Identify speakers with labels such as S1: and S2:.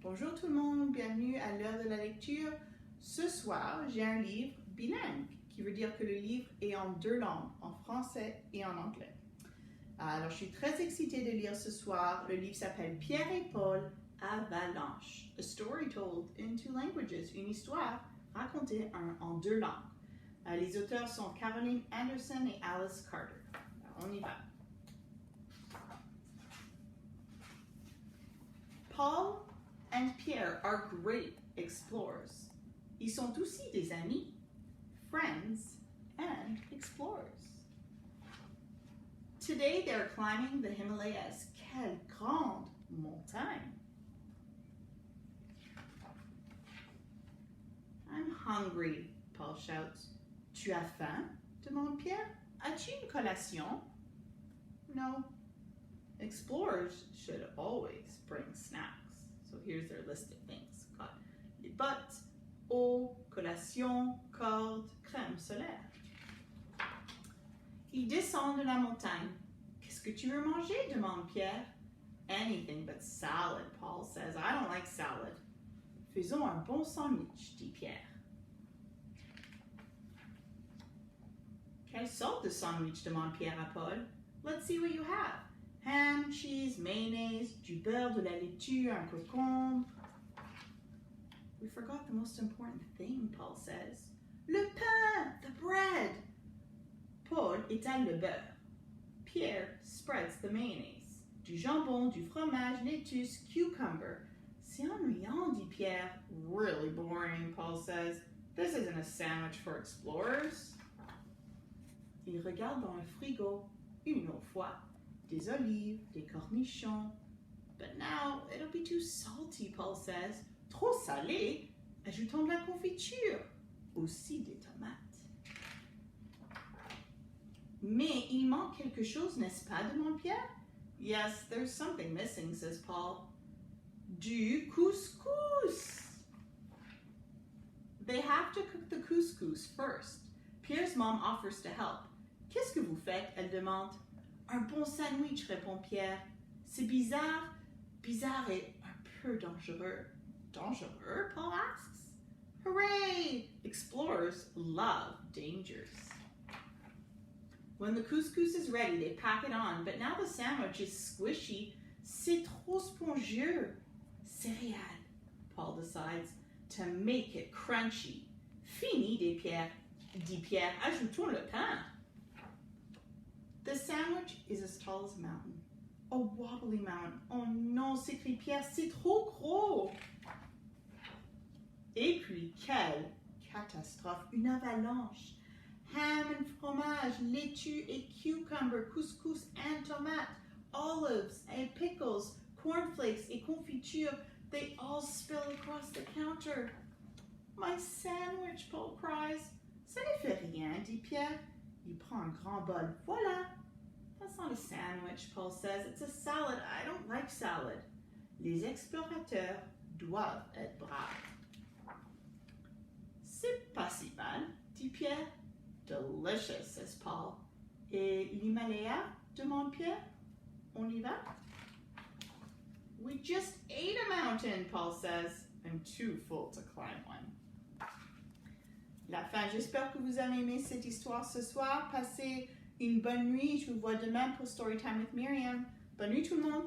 S1: Bonjour tout le monde, bienvenue à l'heure de la lecture. Ce soir, j'ai un livre bilingue, qui veut dire que le livre est en deux langues, en français et en anglais. Alors, je suis très excitée de lire ce soir. Le livre s'appelle Pierre et Paul, Avalanche. A story told in two languages. Une histoire racontée en deux langues. Les auteurs sont Caroline Anderson et Alice Carter. Alors, on y va. Paul and Pierre are great explorers. Ils sont aussi des amis, friends, and explorers. Today they're climbing the Himalayas. Quelle grande montagne! I'm hungry, Paul shouts. Tu as faim? Demande Pierre. As-tu une collation? No. Explorers should always bring snacks. So here's their list of things. Got les bottes, eau, collation, corde, crème solaire. Ils descendent de la montagne. Qu'est-ce que tu veux manger? Demande Pierre. Anything but salad, Paul says. I don't like salad. Faisons un bon sandwich, dit Pierre. Quelle sorte de sandwich? Demande Pierre à Paul. Let's see what you have. Ham, cheese, mayonnaise, du beurre, de la laitue, un concombre. We forgot the most important thing, Paul says. Le pain, the bread. Paul étale le beurre. Pierre spreads the mayonnaise. Du jambon, du fromage, lettuce, cucumber. C'est ennuyant, dit Pierre. Really boring, Paul says. This isn't a sandwich for explorers. Il regarde dans le frigo. Une autre fois. Des olives, des cornichons. But now it'll be too salty, Paul says. Trop salé? Ajoutons de la confiture. Aussi des tomates. Mais il manque quelque chose, n'est-ce pas? Demande Pierre. Yes, there's something missing, says Paul. Du couscous. They have to cook the couscous first. Pierre's mom offers to help. Qu'est-ce que vous faites? Elle demande. Un bon sandwich, répond Pierre. C'est bizarre. Bizarre et un peu dangereux. Dangereux? Paul asks. Hooray! Explorers love dangers. When the couscous is ready, they pack it on, but now the sandwich is squishy. C'est trop spongieux. Céréales, Paul decides, to make it crunchy. Fini, dit Pierre. Ajoutons le pain. The sandwich is as tall as a mountain. A wobbly mountain. Oh non, s'écrie Pierre, c'est trop gros. Et puis, quelle catastrophe, une avalanche. Ham and fromage, laitue et cucumber, couscous and tomate, olives and pickles, cornflakes et confiture, they all spill across the counter. My sandwich, Paul cries. Ça ne fait rien, dit Pierre. Il prend un grand bol. Voilà. That's not a sandwich, Paul says. It's a salad. I don't like salad. Les explorateurs doivent être braves. C'est pas si mal, dit Pierre. Delicious, says Paul. Et l'Himalaya? Demande Pierre. On y va? We just ate a mountain, Paul says. I'm too full to climb one. La fin. J'espère que vous avez aimé cette histoire ce soir. Passez une bonne nuit. Je vous vois demain pour Storytime with Miriam. Bonne nuit tout le monde.